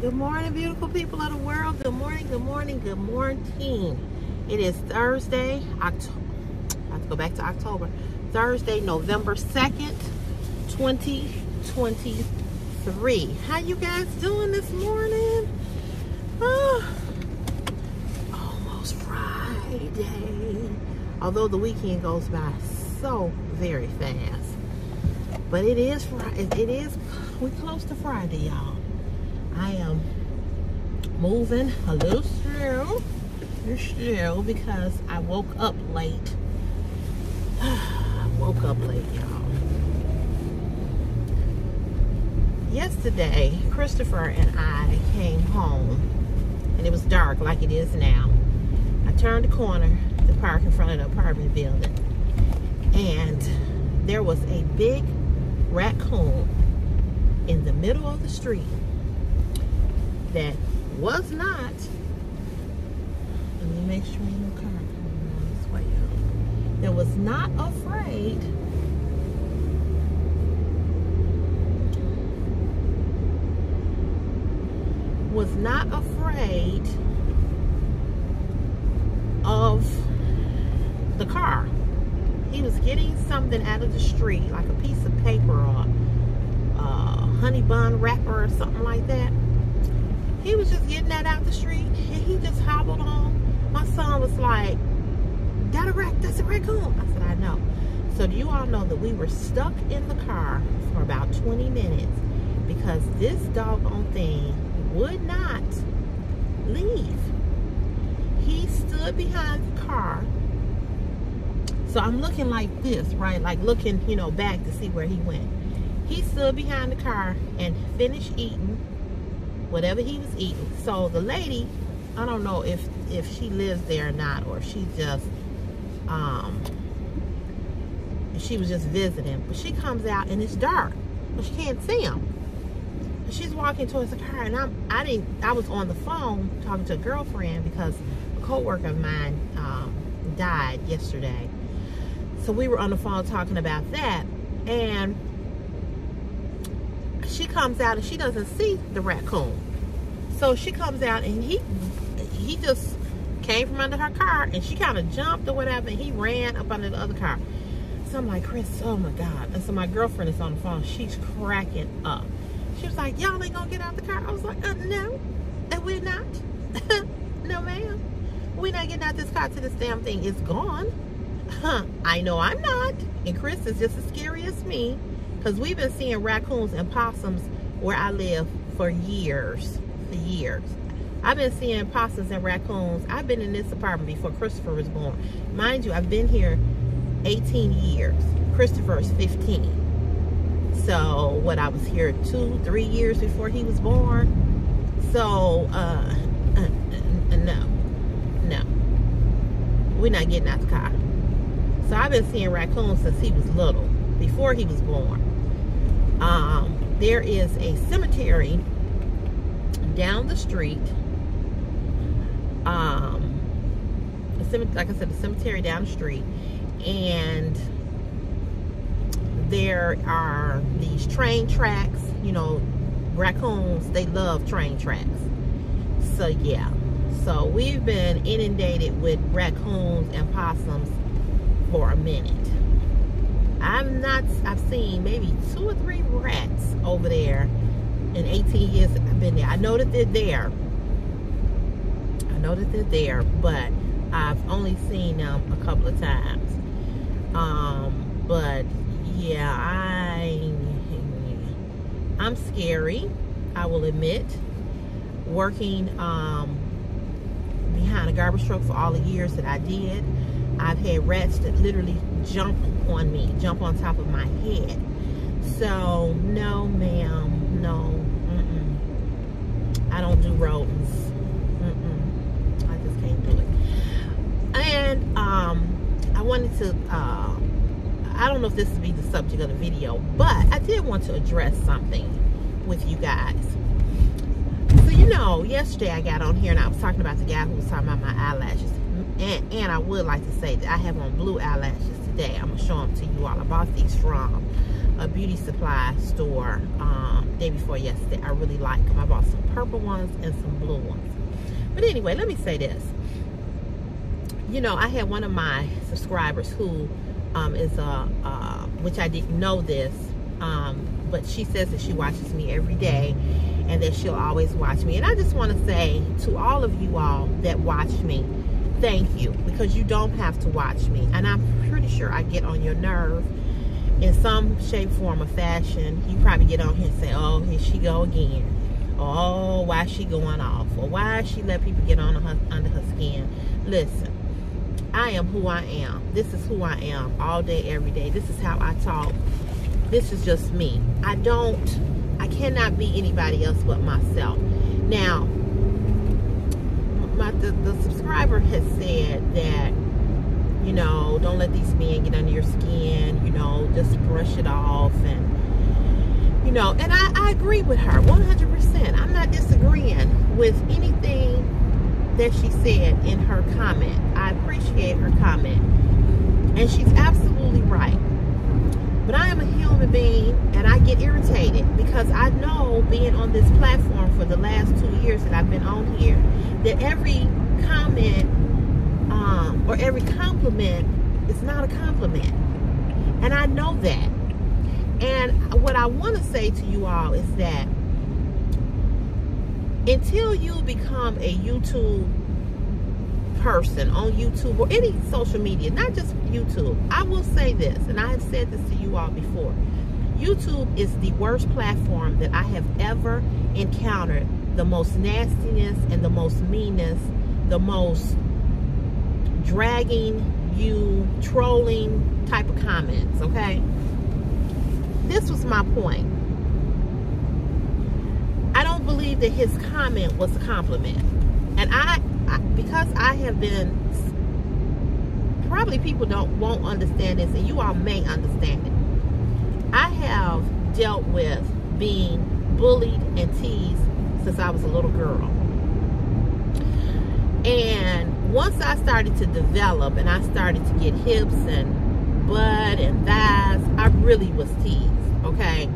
Good morning, beautiful people of the world. Good morning, good morning, good morning. It is Thursday, I have to go back to October. Thursday, November 2nd, 2023. How you guys doing this morning? Almost Friday. Although the weekend goes by so very fast. But it is Friday. We're close to Friday, y'all. I am moving a little slow because I woke up late. Y'all. Yesterday, Christopher and I came home, and it was dark like it is now. I turned the corner to park in front of the apartment building, and there was a big raccoon in the middle of the street that was not, let me make sure no car coming on this way, that was not afraid of the car. He was getting something out of the street, like a piece of paper or honey bun wrapper or something like that. He was just getting that out the street, and he just hobbled on. My son was like, that's a raccoon. I said, I know. So do you all know that we were stuck in the car for about 20 minutes because this doggone thing would not leave. He stood behind the car. So I'm looking like this, right? Like looking, back to see where he went. He stood behind the car and finished eating whatever he was eating. So the lady, I don't know if she lives there or not, or if she just she was just visiting. But she comes out and it's dark, but she can't see him. And she's walking towards the car, and I was on the phone talking to a girlfriend because a co-worker of mine died yesterday. So we were on the phone talking about that, and she comes out and she doesn't see the raccoon. So she comes out and he just came from under her car, and she kind of jumped or whatever, and he ran up under the other car. So I'm like, Chris, oh my God. And so my girlfriend is on the phone. She's cracking up. She was like, y'all ain't gonna get out the car? I was like, no, we're not. No, ma'am. We're not getting out this car till this damn thing is gone. I know I'm not. And Chris is just as scary as me, because we've been seeing raccoons and possums where I live for years. I've been seeing possums and raccoons. I've been in this apartment before Christopher was born. Mind you, I've been here 18 years. Christopher is 15. So, I was here 2-3 years before he was born. So, no. We're not getting out the car. So, I've been seeing raccoons since he was little, before he was born. There is a cemetery down the street. Like I said, the cemetery down the street, and there are these train tracks. Raccoons, they love train tracks. So yeah, so we've been inundated with raccoons and possums for a minute. I've seen maybe 2 or 3 rats over there in 18 years that I've been there. I know that they're there, but I've only seen them a couple of times. But yeah, I'm scary, I will admit. Working behind a garbage truck for all the years that I did, I've had rats that literally jump on me, jump on top of my head. So no, ma'am, no. I don't do rodents. I just can't do it. And I wanted to, I don't know if this would be the subject of the video, but I did want to address something with you guys. So, yesterday I got on here and I was talking about the guy who was talking about my eyelashes. And I would like to say that I have on blue eyelashes today. I'm going to show them to you all. I bought these from a beauty supply store day before yesterday. I really like them. I bought some purple ones and some blue ones. But anyway, let me say this. You know, I had one of my subscribers who is which I didn't know this, but she says that she watches me every day and that she'll always watch me. And I just want to say to all of you all that watch me, thank you, because you don't have to watch me. And I'm pretty sure I get on your nerve in some shape, form, or fashion. You probably get on here and say, oh, here she go again. Oh, why is she going off? Or why is she let people get on her, under her skin? Listen, I am who I am. This is who I am all day, every day. This is how I talk. This is just me. I cannot be anybody else but myself. Now, the subscriber has said that, you know, don't let these men get under your skin, you know, just brush it off. And, you know, and I agree with her 100%. I'm not disagreeing with anything that she said in her comment. I appreciate her comment. And she's absolutely right. But I am a human being, and I get irritated because I know, being on this platform for the last 2 years that I've been on here, that every comment or every compliment is not a compliment. And I know that. And what I want to say to you all is that until you become a YouTube person on YouTube or any social media, not just YouTube, I will say this, and I have said this to you all before, YouTube is the worst platform that I have ever encountered. The most nastiness and the most meanness, the most dragging you, trolling type of comments, okay? This was my point. I don't believe that his comment was a compliment. And because I have been, probably people won't understand this, and you all may understand it. I have dealt with being bullied and teased since I was a little girl. And once I started to develop and I started to get hips and butt and thighs, I really was teased, okay?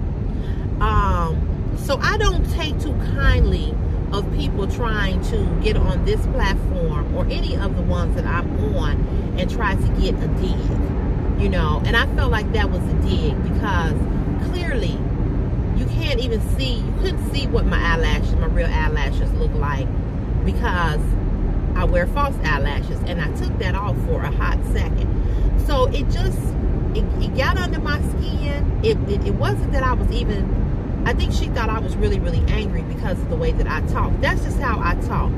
So I don't take too kindly of people trying to get on this platform or any of the ones that I'm on and try to get a dig, you know. And I felt like that was a dig because clearly you can't even see, you couldn't see what my eyelashes, my real eyelashes look like, because I wear false eyelashes, and I took that off for a hot second. So it just, it got under my skin. It wasn't that I was even, I think she thought I was really, really angry because of the way that I talk. That's just how I talk.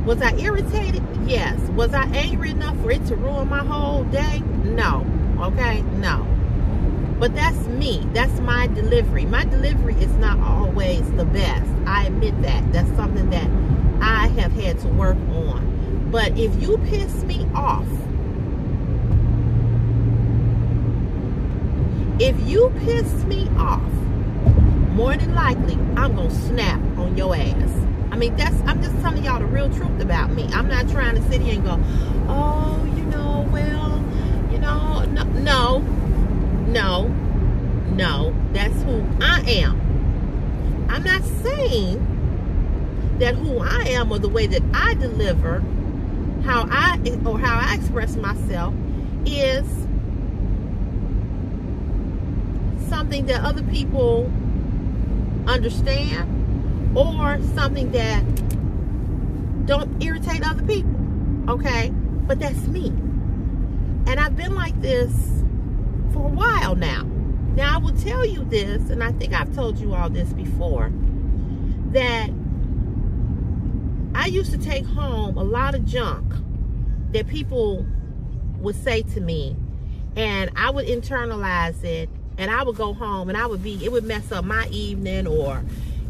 Was I irritated? Yes. Was I angry enough for it to ruin my whole day? No. Okay? No. But that's me. That's my delivery. My delivery is not always the best. I admit that. That's something that I have had to work on. But if you piss me off, more than likely, I'm going to snap on your ass. I mean, I'm just telling y'all the real truth about me. I'm not trying to sit here and go, oh, you know, well, you know, no, that's who I am. I'm not saying that who I am or the way that I deliver, how I express myself is something that other people understand or something that don't irritate other people, okay? But that's me. And I've been like this for a while now. Now, I will tell you this, and I think I've told you all this before, that I used to take home a lot of junk that people would say to me, and I would internalize it, and I would go home, and it would mess up my evening, or,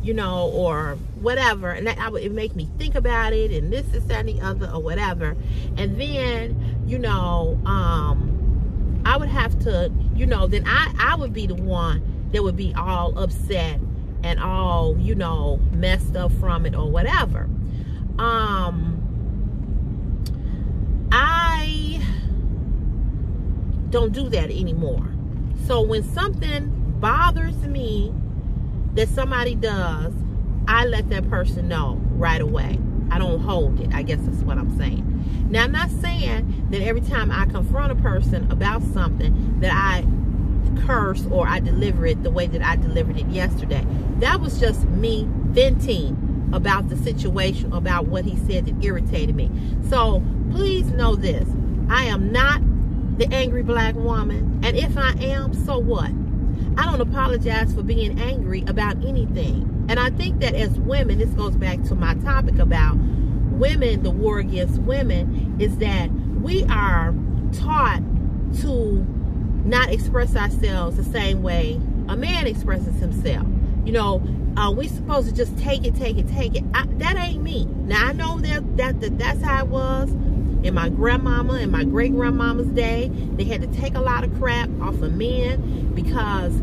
you know, or whatever, and it would make me think about it, and this, that, and the other, or whatever. And then, you know, I would have to, you know, then I would be the one that would be all upset and all, you know, messed up from it or whatever. I don't do that anymore. So when something bothers me that somebody does, I let that person know right away. I don't hold it. I guess that's what I'm saying. Now, I'm not saying that every time I confront a person about something that I curse or I deliver it the way that I delivered it yesterday. That was just me venting about the situation, about what he said that irritated me. So please know this. I am not the angry black woman. And if I am, so what? I don't apologize for being angry about anything. And I think that as women, this goes back to my topic about women, the war against women, is that we are taught to not express ourselves the same way a man expresses himself. You know, we supposed to just take it. That ain't me. Now, I know that's how it was in my grandmama and my great-grandmama's day. They had to take a lot of crap off of men because,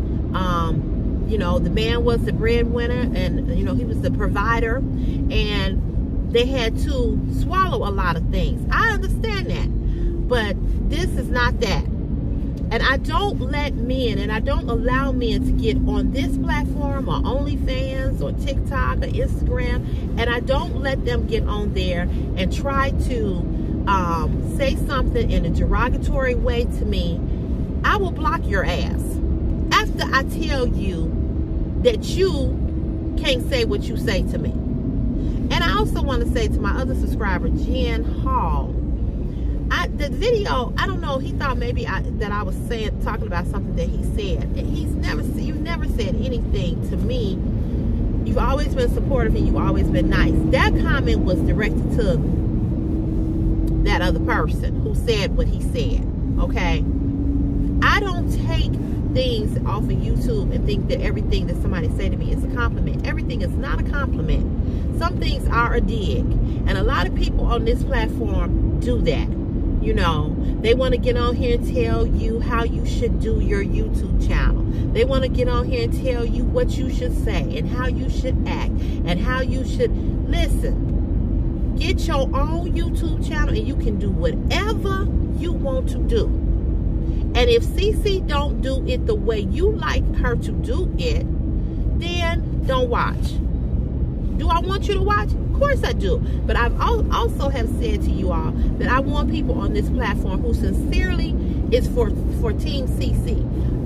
you know, the man was the breadwinner and, you know, he was the provider. And they had to swallow a lot of things. I understand that. But this is not that. And I don't let men, and I don't allow men to get on this platform or OnlyFans or TikTok or Instagram, and I don't let them get on there and try to say something in a derogatory way to me. I will block your ass after I tell you that you can't say what you say to me. And I also want to say to my other subscriber, Jen Hall, the video, I don't know, he thought maybe that I was talking about something that he said. And you've never said anything to me. You've always been supportive and you've always been nice. That comment was directed to that other person who said what he said, okay? I don't take things off of YouTube and think that everything that somebody say to me is a compliment. Everything is not a compliment. Some things are a dig. And a lot of people on this platform do that. You know, they want to get on here and tell you how you should do your YouTube channel. They want to get on here and tell you what you should say and how you should act and how you should listen. Get your own YouTube channel and you can do whatever you want to do. And if CC don't do it the way you like her to do it, then don't watch. Do I want you to watch? Of course I do. But I've also have said to you all that I want people on this platform who sincerely is for Team CC.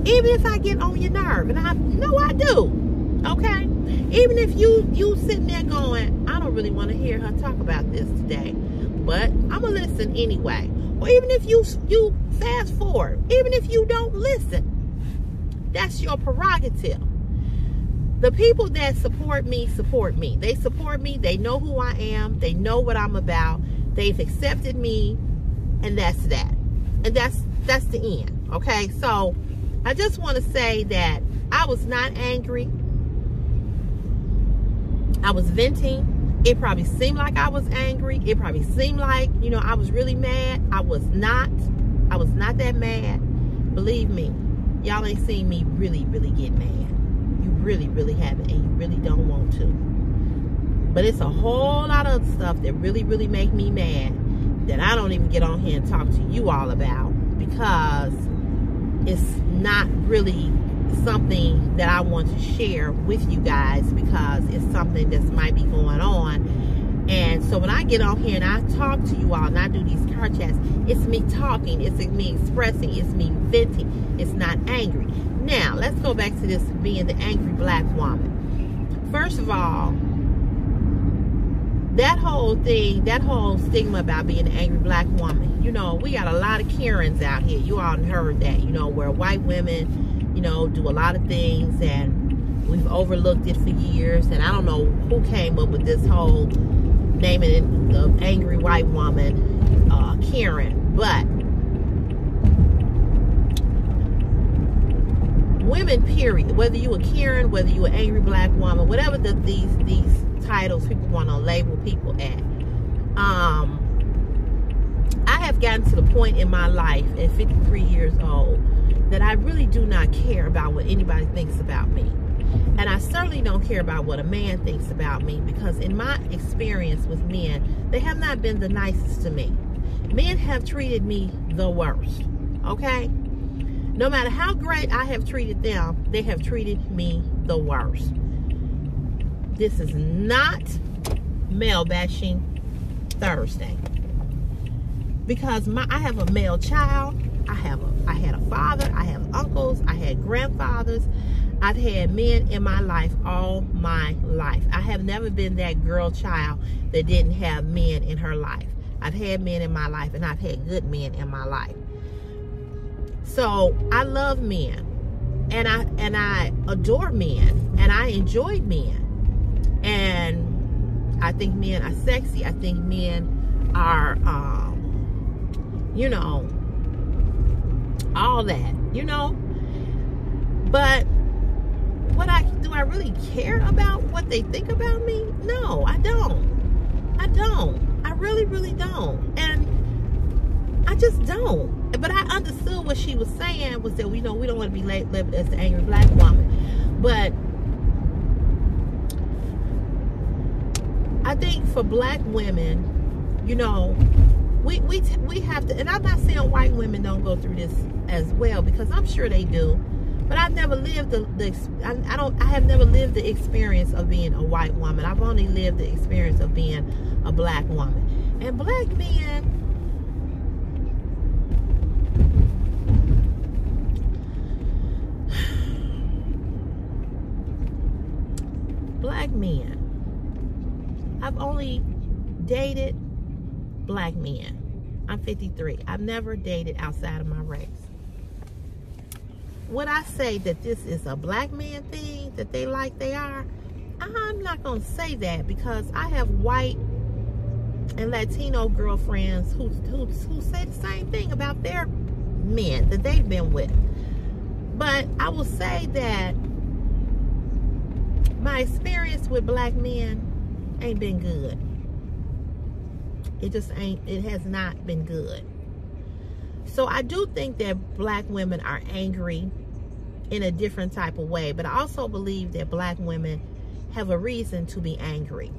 Even if I get on your nerve, and I know I do, okay? Even if you sitting there going, I don't really want to hear her talk about this today, but I'm gonna listen anyway. Or even if you fast forward, even if you don't listen, that's your prerogative. The people that support me, support me. They support me. They know who I am. They know what I'm about. They've accepted me, and that's that. And that's the end, okay? So I just want to say that I was not angry. I was venting. It probably seemed like I was angry. It probably seemed like, you know, I was really mad. I was not that mad. Believe me, y'all ain't seen me really, really get mad. Really, really haven't, and you really don't want to. But it's a whole lot of other stuff that really, really make me mad that I don't even get on here and talk to you all about, because it's not really something that I want to share with you guys, because it's something that might be going on. And so when I get on here and I talk to you all and I do these car chats, it's me talking, it's me expressing, it's me venting. It's not angry. Now, let's go back to this being the angry black woman. First of all, that whole thing, that whole stigma about being an angry black woman, you know, we got a lot of Karens out here. You all heard that, you know, where white women, you know, do a lot of things and we've overlooked it for years. And I don't know who came up with this whole naming it the angry white woman, Karen, but women, period, whether you a Karen, whether you an angry black woman, whatever these titles people want to label people at, I have gotten to the point in my life at 53 years old that I really do not care about what anybody thinks about me. And I certainly don't care about what a man thinks about me, because in my experience with men, they have not been the nicest to me. Men have treated me the worst, okay? No matter how great I have treated them, they have treated me the worst. This is not male bashing Thursday, because I have a male child. I had a father. I have uncles. I had grandfathers. I've had men in my life all my life. I have never been that girl child that didn't have men in her life. I've had men in my life, and I've had good men in my life. So I love men, and I adore men, and I enjoy men, and I think men are sexy. I think men are, you know, all that, you know. But do I really care about what they think about me? No, I don't. I really, really don't. And I just don't. But I understood what she was saying was that, we don't want to be labeled as the angry black woman. But I think for black women, you know, we have to, and I'm not saying white women don't go through this as well, because I'm sure they do. But I've never lived I have never lived the experience of being a white woman. I've only lived the experience of being a black woman. And black men, I've only dated black men. I'm 53. I've never dated outside of my race. Would I say that this is a black man thing, that they like they are? I'm not going to say that, because I have white and Latino girlfriends who say the same thing about their men that they've been with. But I will say that my experience with black men ain't been good. It just ain't. It has not been good. So I do think that black women are angry in a different type of way, but I also believe that black women have a reason to be angry,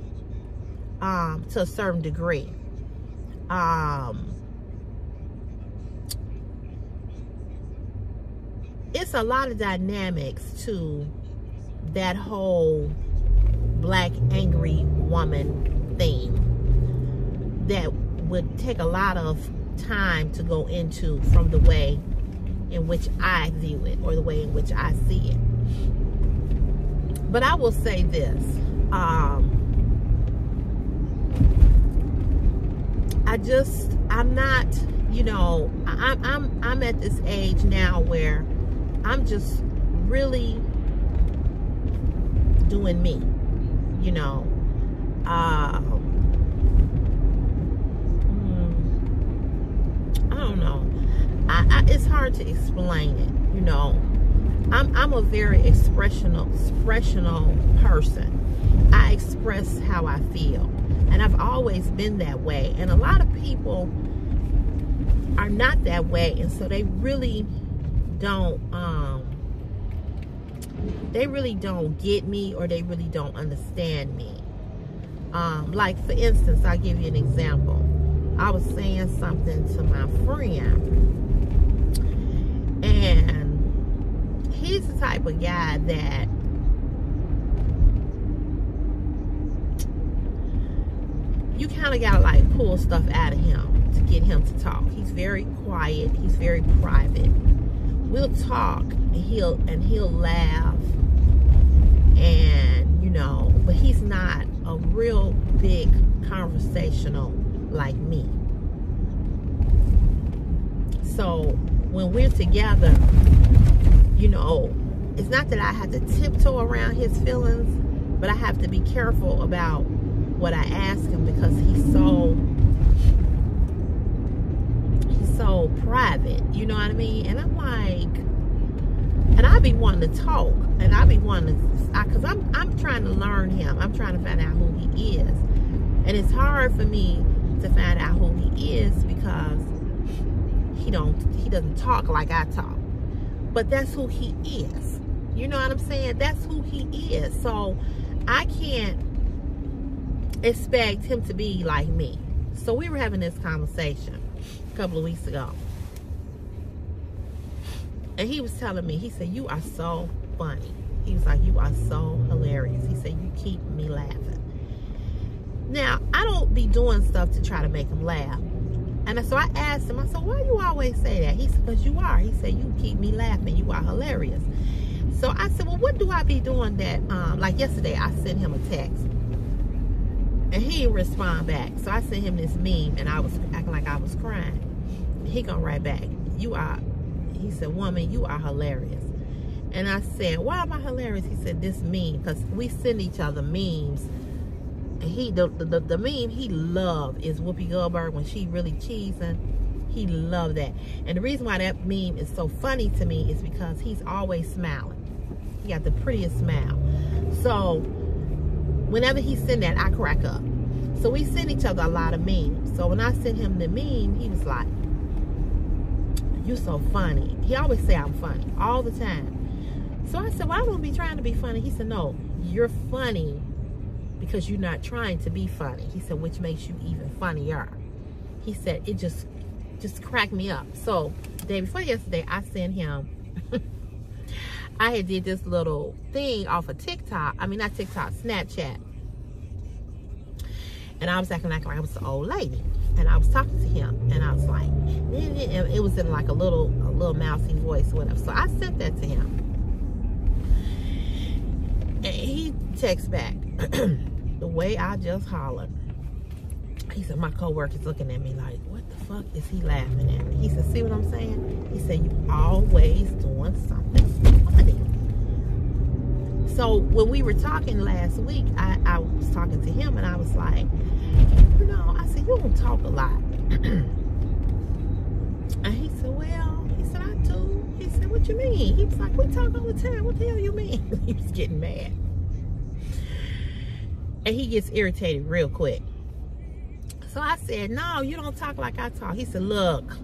to a certain degree. It's a lot of dynamics to that whole black angry woman theme that would take a lot of time to go into, from the way in which I view it, or the way in which I see it. But I will say this, I'm not, you know, I'm at this age now where I'm just really doing me, you know. I don't know. It's hard to explain it, you know. I'm a very expressional person. I express how I feel, and I've always been that way. And a lot of people are not that way, and so they really don't get me, or they really don't understand me. Like, for instance, I'll give you an example. I was saying something to my friend, and he's the type of guy that you kind of gotta like pull stuff out of him to get him to talk. He's very quiet. He's very private. We'll talk, and he'll laugh, and you know, but he's not a real big conversational like me. So when we're together, you know, it's not that I have to tiptoe around his feelings, but I have to be careful about what I ask him, because he's so private, you know what I mean? And I'm like, and I be wanting to talk, and I be wanting to, because I'm trying to learn him. I'm trying to find out who he is, and it's hard for me to find out who he is, because he doesn't talk like I talk. But that's who he is. You know what I'm saying? That's who he is. So I can't expect him to be like me. So we were having this conversation a couple of weeks ago. And he was telling me, he said, you are so funny. He was like, you are so hilarious. He said, you keep me laughing. Now, I don't be doing stuff to try to make him laugh. And so I asked him, I said, why you always say that? He said, because you are. He said, you keep me laughing. You are hilarious. So I said, well, what do I be doing that? Like yesterday, I sent him a text. And he didn't respond back. So I sent him this meme, and I was acting like I was crying. He gonna write back, you are, he said, woman, you are hilarious. And I said, why am I hilarious? He said, this meme, because we send each other memes. And the meme he loved is Whoopi Goldberg when she really cheesing. He loved that. And the reason why that meme is so funny to me is because he's always smiling. He got the prettiest smile. So whenever he send that, I crack up. So we send each other a lot of memes. So when I sent him the meme, he was like, you so funny. He always say I'm funny all the time. So I said, well, I don't be trying to be funny. He said, no, you're funny because you're not trying to be funny. He said, which makes you even funnier. He said, it just cracked me up. So the day before yesterday, I sent him, I had did this little thing off of TikTok. I mean, not TikTok, Snapchat. And I was acting like I was the old lady. And I was talking to him. And I was like, it was in like a little mousy voice or whatever. So I sent that to him. And he texts back, the way I just hollered. He said, my coworker's looking at me like, what the fuck is he laughing at me? He said, see what I'm saying? He said, you always doing something funny. So when we were talking last week, I was talking to him and I was like, you know, I said, you don't talk a lot. And he said, well, he said, I do. He said, what you mean? He was like, we talk all the time. What the hell you mean? He was getting mad. And he gets irritated real quick. So I said, no, you don't talk like I talk. He said, look.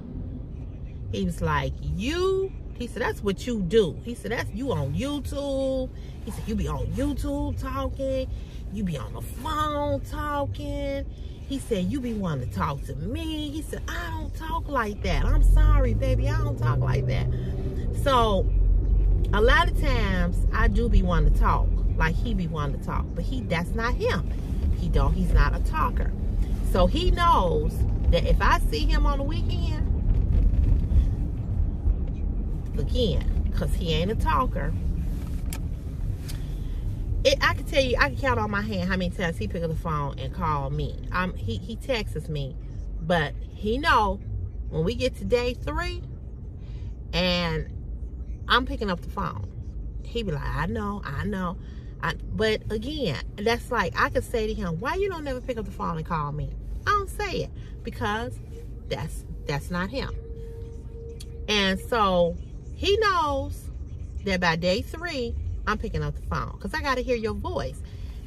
He was like, he said, that's what you do. He said, that's you on YouTube. He said, you be on YouTube talking. You be on the phone talking. He said, you be wanting to talk to me. He said, I don't talk like that. I'm sorry, baby. I don't talk like that. So a lot of times I do be wanting to talk like he be wanting to talk. But that's not him. He's not a talker. So he knows that if I see him on the weekend, again, because he ain't a talker, I can tell you, I can count on my hand how many times he picked up the phone and called me. He texts me, but he know when we get to day 3 and I'm picking up the phone, he be like, I know. But again, that's like, I could say to him, why you don't never pick up the phone and call me? I don't say it because that's not him. And so he knows that by day 3, I'm picking up the phone because I got to hear your voice.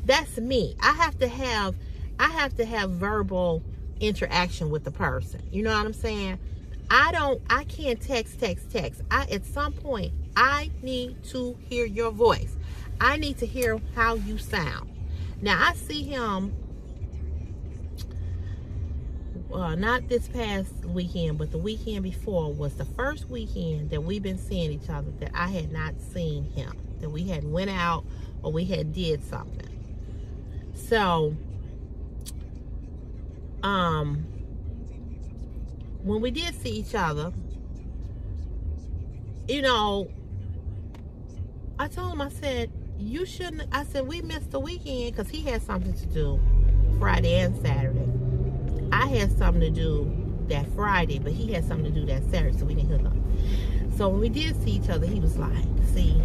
That's me. I have to have verbal interaction with the person. You know what I'm saying? I can't text. At some point, I need to hear your voice. I need to hear how you sound. Now, I see him, not this past weekend, but the weekend before was the first weekend that we've been seeing each other that I had not seen him, that we had went out or we had did something. So, when we did see each other, you know, I told him, I said, you shouldn't, I said, we missed the weekend because he had something to do Friday and Saturday. I had something to do that Friday, but he had something to do that Saturday, so we didn't hook up. So when we did see each other, he was like, see,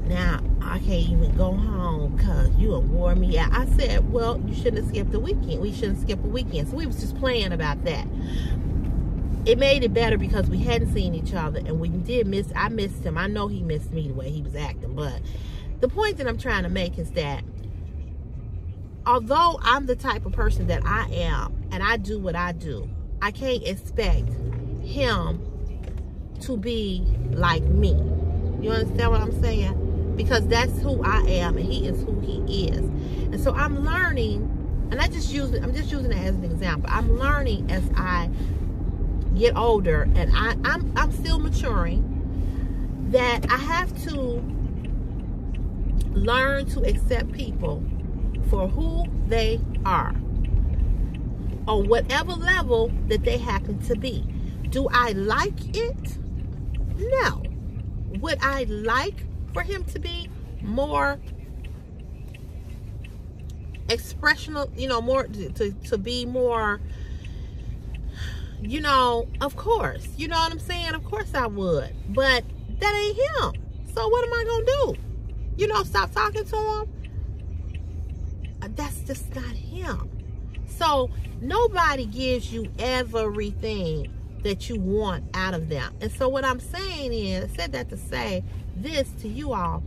now I can't even go home because you have wore me out. I said, well, you shouldn't have skipped the weekend. We shouldn't skip a weekend. So we was just playing about that. It made it better because we hadn't seen each other, and we did miss, I missed him. I know he missed me the way he was acting, but the point that I'm trying to make is that although I'm the type of person that I am, and I do what I do, I can't expect him to be like me. You understand what I'm saying? Because that's who I am, and he is who he is. And so I'm learning, and I'm just using it as an example. I'm learning as I get older, and I'm still maturing. that I have to learn to accept people for who they are, on whatever level that they happen to be. Do I like it? No. Would I like for him to be more expressional, more to be more, of course, you know what I'm saying? Of course I would, but that ain't him. So what am I gonna do? Stop talking to him? That's just not him. So nobody gives you everything that you want out of them. And so what I'm saying is, I said that to say this to you all.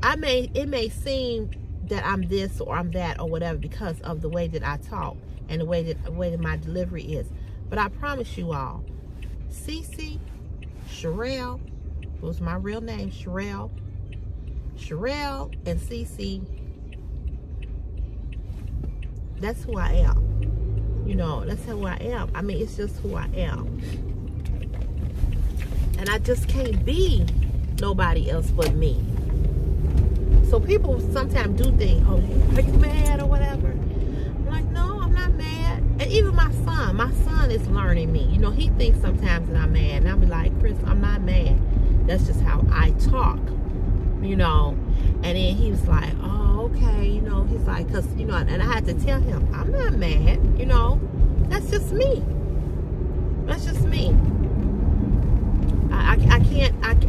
It may seem that I'm this or I'm that or whatever because of the way that I talk and the way that my delivery is. But I promise you all, Cece, Sherelle, who's my real name, Sherelle and Cece, that's who I am. That's who I am. I mean, it's just who I am. And I just can't be nobody else but me. So people sometimes do think, oh, are you mad or whatever? I'm like, no, I'm not mad. And even my son is learning me. He thinks sometimes that I'm mad. And I'll be like, Chris, I'm not mad. That's just how I talk, And then he was like, oh, okay, he's like, because, and I had to tell him, I'm not mad, That's just me. That's just me.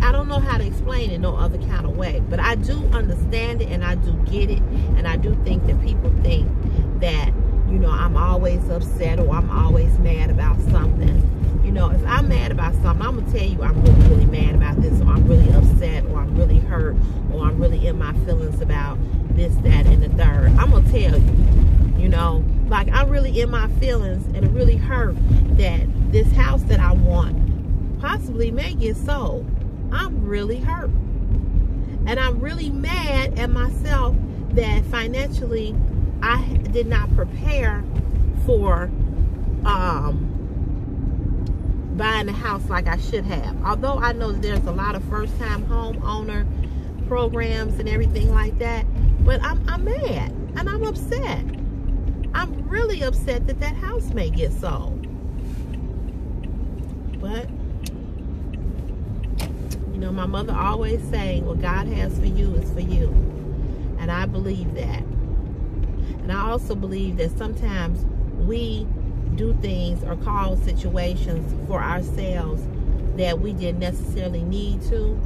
I don't know how to explain it no other kind of way, but I do understand it and I do get it, and I do think that people think that, I'm always upset or I'm always mad about something. If I'm mad about something, I'm going to tell you I'm really, really mad about this, or I'm really upset, or I'm really hurt, or I'm really in my feelings about this, that, and the third. I'm going to tell you, like I'm really in my feelings and it really hurt that this house that I want possibly may get sold. I'm really hurt. And I'm really mad at myself that financially I did not prepare for buying a house like I should have. Although I know that there's a lot of first-time homeowner programs and everything like that, but I'm mad and I'm upset. I'm really upset that that house may get sold. But my mother always saying, what God has for you is for you. And I believe that. And I also believe that sometimes we do things or cause situations for ourselves that we didn't necessarily need to.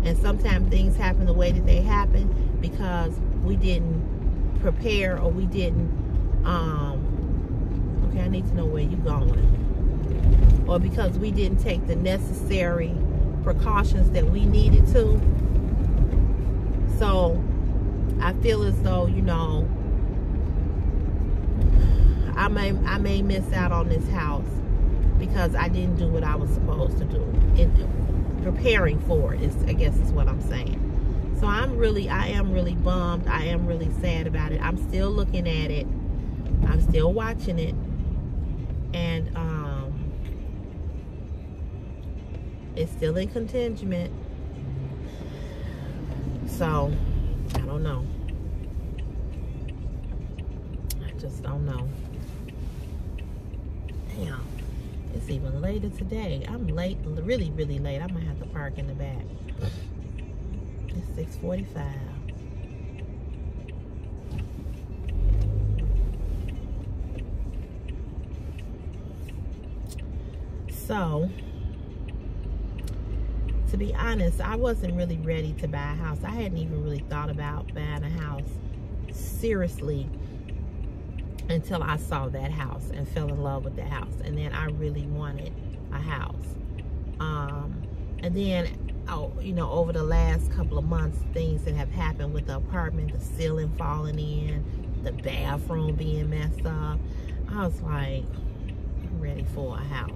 And sometimes things happen the way that they happen because we didn't prepare, or we didn't, okay, I need to know where you're going. Or because we didn't take the necessary precautions that we needed to. So I feel as though, I may miss out on this house because I didn't do what I was supposed to do in preparing for it, I guess is what I'm saying. So I am really bummed. I am really sad about it. I'm still looking at it. I'm still watching it. And it's still in contingent. So I don't know. I just don't know. Damn, it's even later today. I'm late, really, really late. I might have to park in the back. It's 6:45. So, to be honest, I wasn't really ready to buy a house. I hadn't even really thought about buying a house seriously until I saw that house and fell in love with the house. And then I really wanted a house. And then, over the last couple of months, things that have happened with the apartment, the ceiling falling in, the bathroom being messed up, I was like, I'm ready for a house,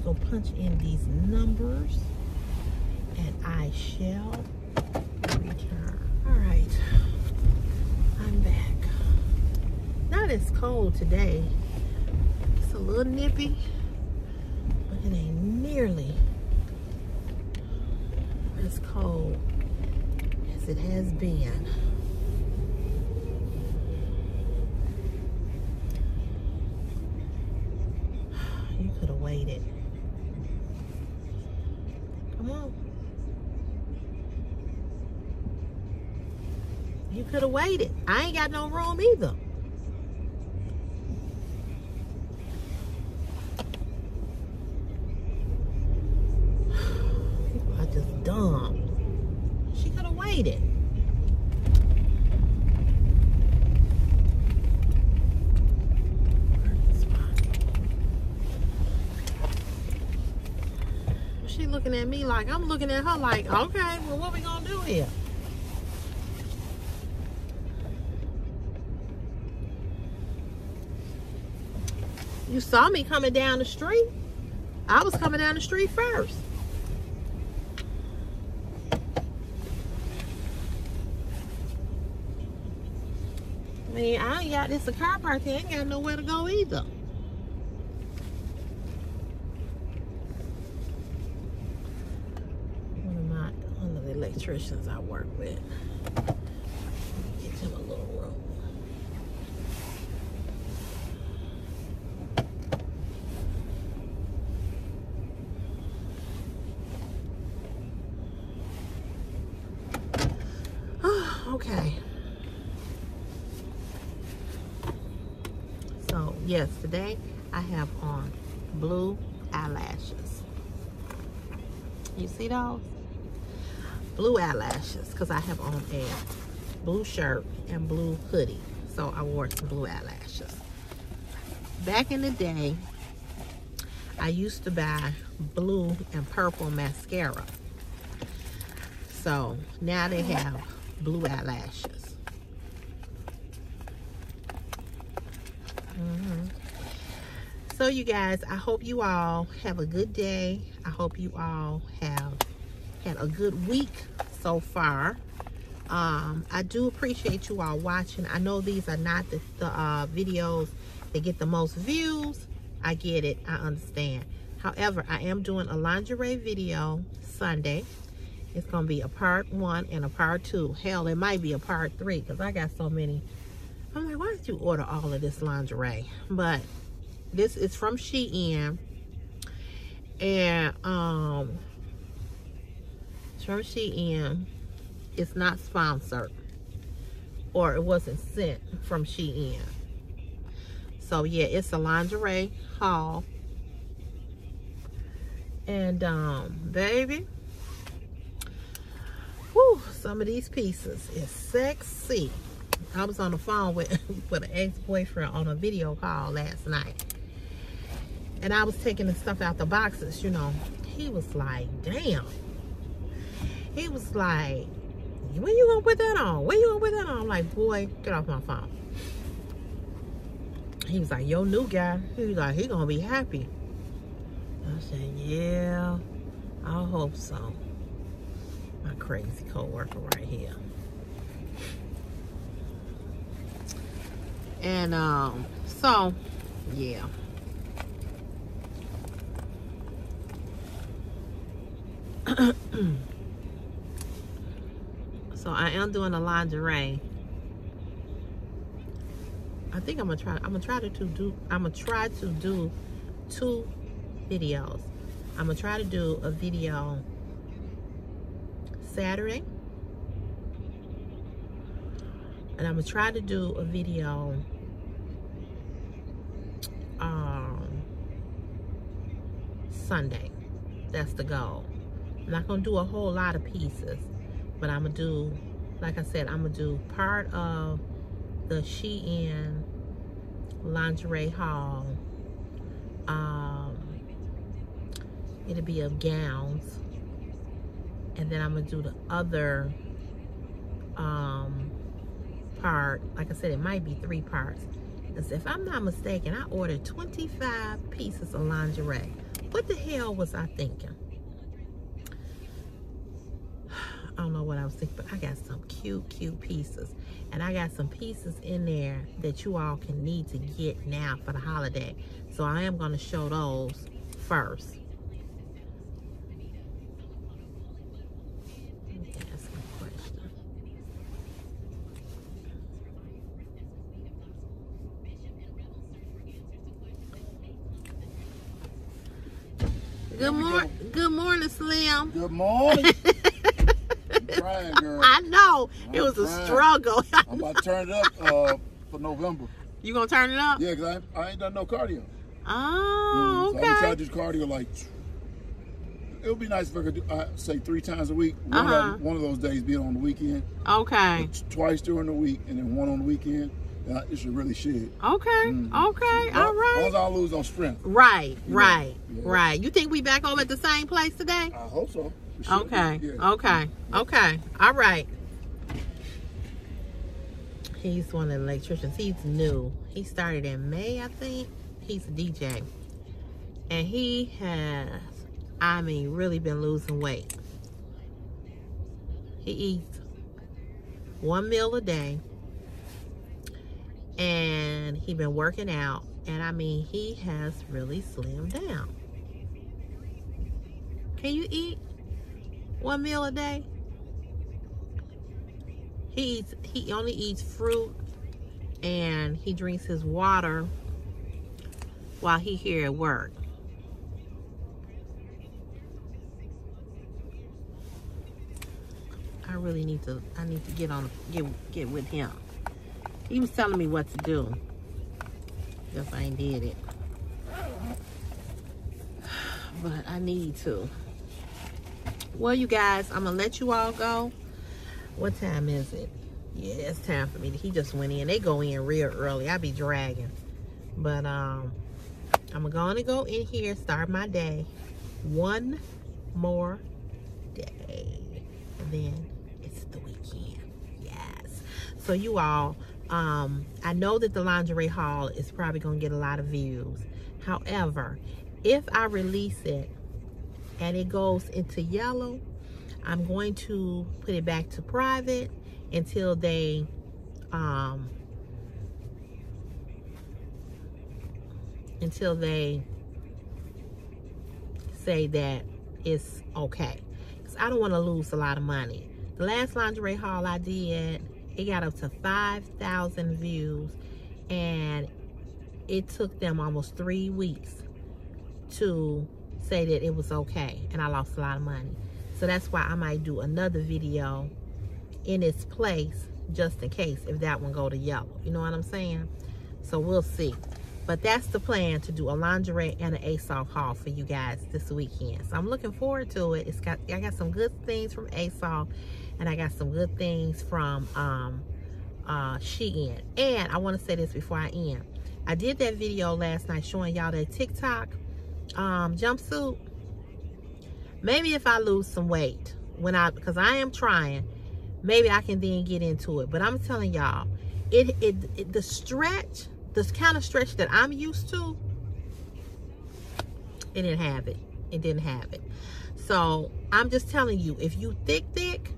go punch in these numbers and I shall return. All right, I'm back. Not as cold today. It's a little nippy, but it ain't nearly as cold as it has been. You could have waited. Come on. You could have waited. I ain't got no room either. People are just dumb. She could have waited. She looking at me like I'm looking at her like, okay, well, what we gonna do here? You saw me coming down the street. I was coming down the street first. I mean, I ain't got this a car park here. I ain't got nowhere to go either. One of the electricians I work with. Get him a little room. Okay. So, yes, today I have on blue eyelashes. You see those? Blue eyelashes, because I have on a blue shirt and blue hoodie. So I wore some blue eyelashes. Back in the day, I used to buy blue and purple mascara. So now they have blue eyelashes. So you guys, I hope you all have a good day. I hope you all have had a good week so far. I do appreciate you all watching. I know these are not the videos that get the most views. I get it. I understand. However, I am doing a lingerie video Sunday. It's going to be a part 1 and a part 2. Hell, it might be a part 3 because I got so many. I'm like, why did you order all of this lingerie? But this is from Shein. And it's from Shein. It's not sponsored. Or it wasn't sent from Shein. So yeah, it's a lingerie haul. And baby, whew, some of these pieces is sexy. I was on the phone with an ex-boyfriend on a video call last night. And I was taking the stuff out the boxes, you know. He was like, damn. He was like, when you gonna put that on? When you gonna put that on? I'm like, boy, get off my phone. He was like, yo, new guy. He was like, he gonna be happy. I said, yeah, I hope so. My crazy co-worker right here. And so yeah. So I am doing a lingerie. I think I'm gonna try to do 2 videos. I'm gonna try to do a video Saturday, and I'm gonna try to do a video Sunday. That's the goal. I'm not gonna do a whole lot of pieces, but I'm gonna do, like I said, I'm gonna do part of the Shein lingerie haul. It'll be of gowns, and then I'm gonna do the other part. Like I said, it might be 3 parts, because if I'm not mistaken, I ordered 25 pieces of lingerie. what the hell was I thinking? I don't know what I was thinking, but I got some cute pieces. And I got some pieces in there that you all can need to get now for the holiday. So I am going to show those first. Let me ask a question. Good morning, Slim. Good morning. I'm trying, girl. I know. It was a struggle. I'm about to turn it up for November. You gonna turn it up? Yeah, because I ain't done no cardio. Oh, okay. So I'm gonna try to do cardio like, it would be nice if I could do, say 3 times a week. One of those days being on the weekend. Okay. Twice during the week and then one on the weekend. It should really shed. Okay. Okay. All right. As long as I don't lose on strength. Right. Yeah. Right. You think we back home at the same place today? I hope so. Okay. Yeah. Okay. All right. He's one of the electricians. He's new. He started in May, I think. He's a DJ. And he has, I mean, really been losing weight. He eats 1 meal a day. And he been working out. And I mean, he has really slimmed down. Can you eat 1 meal a day? He only eats fruit and he drinks his water while he here at work. I need to get with him. He was telling me what to do. Guess I ain't did it. But I need to. Well, you guys, I'm gonna let you all go. What time is it? Yeah, it's time for me. He just went in. They go in real early. I be dragging. But I'm gonna go in here, start my day. One more day. And then it's the weekend. Yes. So you all, I know that the lingerie haul is probably gonna get a lot of views. However, if I release it and it goes into yellow, I'm going to put it back to private until they say that it's okay. Because I don't want to lose a lot of money. The last lingerie haul I did, it got up to 5,000 views, and it took them almost 3 weeks to say that it was okay, and I lost a lot of money. So that's why I might do another video in its place, just in case if that one go to yellow. You know what I'm saying? So we'll see. But that's the plan, to do a lingerie and an ASOS haul for you guys this weekend. So I'm looking forward to it. I got some good things from ASOS, and I got some good things from Shein. And I want to say this before I end. I did that video last night showing y'all that TikTok jumpsuit. Maybe if I lose some weight, because I am trying, maybe I can then get into it. But I'm telling y'all, the stretch, this kind of stretch that I'm used to, it didn't have it. It didn't have it. So I'm just telling you, if you thick,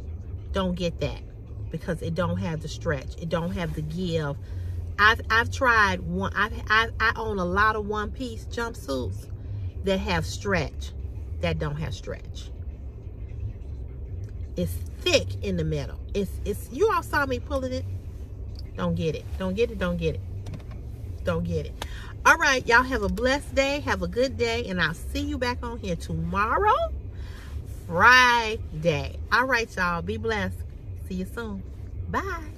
don't get that, because it don't have the stretch. It don't have the give. I've tried one. I own a lot of one-piece jumpsuits that have stretch, that don't have stretch. It's thick in the middle. It's you all saw me pulling it. Don't get it. Don't get it. Don't get it. Don't get it. All right, y'all have a blessed day. Have a good day, and I'll see you back on here tomorrow, Friday. All right, y'all. Be blessed. See you soon. Bye.